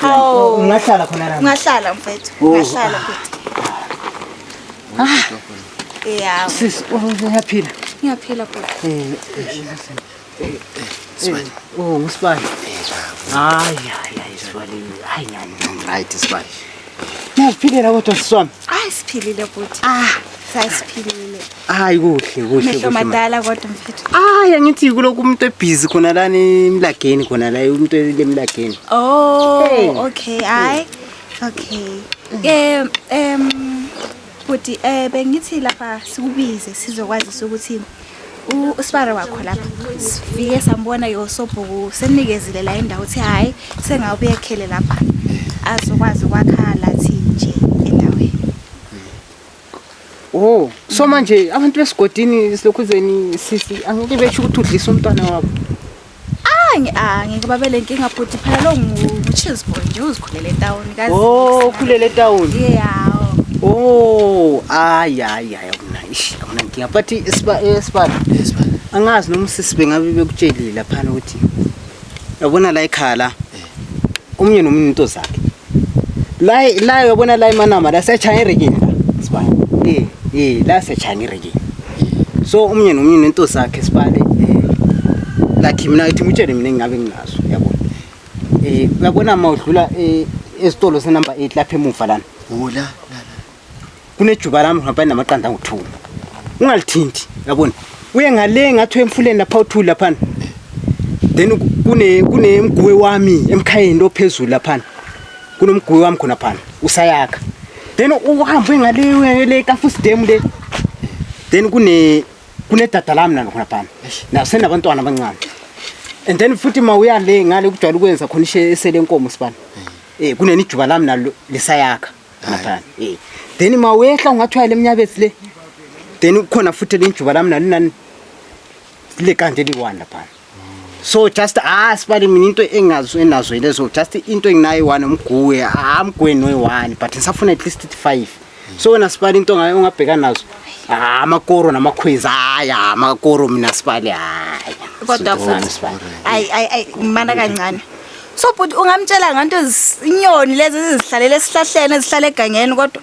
Hawu. Ungahlala khona la. Ungahlala mfethu. Ungahlala futhi. Yeah. Sis, uyaphila. Ngiyaphila futhi. Sibali. Oh, ngusibali. Hayi, sibali. Hayi ngani. Right, sibali. Niyaphilela kodwa siswami. Hayi siphilile futhi. Sayisiphilile. Hayi kuhle. Mehlo madala kodwa mfethu. Hayi angithi kuloko umuntu ebusy khona lana emlageni khona la umuntu emlageni. Oh, okay. Hayi. Okay. Futhi bengithi lapha sikubize sizokwazi ukuthi usibare wakho lapha sifike sambona yosobhuku senikezile la indawo uthi hayi sengabe uyekhele lapha azokwazi ukwakhala thi nje endaweni. Oh, so manje abantu besigodini silokhuzeni sisi angeke besho ukuthi udlisa umntwana wabo. Ngeke babele inkinga futhi phela lo ngu-chills boy nje uzikhulele town kazi. Oh, khulele town. Yeah. Oh, akuna nkinga but esibali angazi noma sisibe ngabe bekutshelile lapha ukuthi yabona la ekhala umnye nomunye into zakhe la yabona la emanama la sechaya irekini la sibali la sechaya irekini so umnye nomunye nento zakhe sibali like mina ithi ngitshele mina engabe nginazo yabona uyabona mawudlula esitolo se number 8 lapha emuva lana la kunejuba lami ngapha namaqanda ngo2 ungalithinti yabona uye ngale ngathi emfuleni lapha u2 lapha then kunemguwe wami emkhayeni ophezulu lapha kunomguwe wami khona phana usayakha then uhambe ngale le kafusdem le then kunedada lami nalo khona phana nasenabantwana abancane and then futhi mawuya le ngale kujwayele ukwenza khona esele enkomo sibani kunenijuba lami nalo lesayakha phana then mawehla ungathwala eminyabezi le then ukhona futhi lenjuba lami nani le kanje li1 lapha so just sibali mina into enazo lezo just into enginayo 1 umguwe amgweni we1 but ngisafuna at least 5 so wena sibali into ongabheka nazo amakoro namakhwezi amakoro mina sibali kodwa ay mana kancane so but ungamtshela nganto inyoni lezi ezihlalele esihlahleni ezihlale egangeni kodwa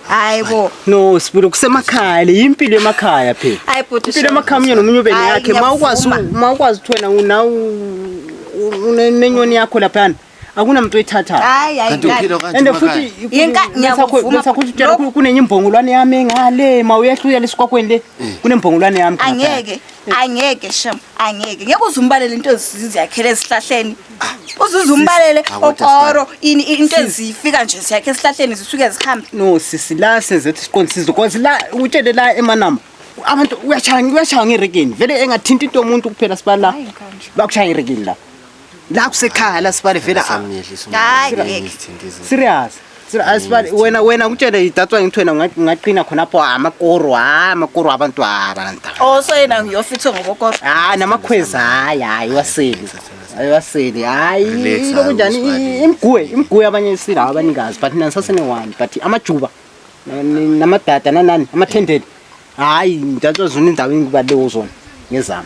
hayibo no sibilo kusemakhaya le impilo emakhaya phela impilo emakhaya umunye nomunye ubene yakhe mawukwazi uthwena unenyoni yakho lapha akunamuntu oyithatha kanti uphilo kanje and futhi ngiyakuvuma sakho kunenye imbongolwane yami engale mawuyehluya lesikwakweni le kunembongolwane yami angeke sham ngeke uzumbalele into eziyakhele esihlahleni uzumbalele okoro into ezifika nje siyakhe esihlahleni zisuke zihambe no sisi la senzethi siqondisizo because la utshele la emanama abantu uyachaya ngerekeni vele engathinta into yomuntu kuphela sibala bakushaya ngerekeni la kusekhaya la sibale vele serious asibale wena utshele idatwa ngithwena ngaqina khona apho amakoro abantu abantu so yena ngiyofitho ngokokoro namakhwezi ayewaseli hayi lokunjani imguwe abanye sila abanikazi but nina sasene1 but amajuba namadada nanani amathendeli hayi ntatho zona indaweni kubalewo zona ngezama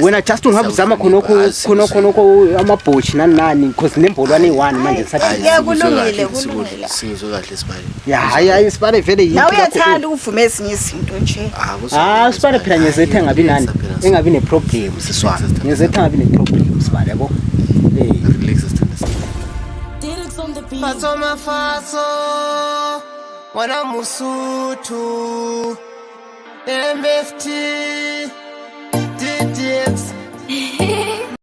wena just ungabuzama khonokho amabhoshi nani because nembolwane e1 manje sathi kulungile sizwe kahle sibali hayi sibale vele yini nawe uyathanda ukuvuma ezinye izinto nje sibale phela ngezethe engabi neproblem siswana ngezethe engabi neproblem sibale yabo Faso mafaso wana musutu MFT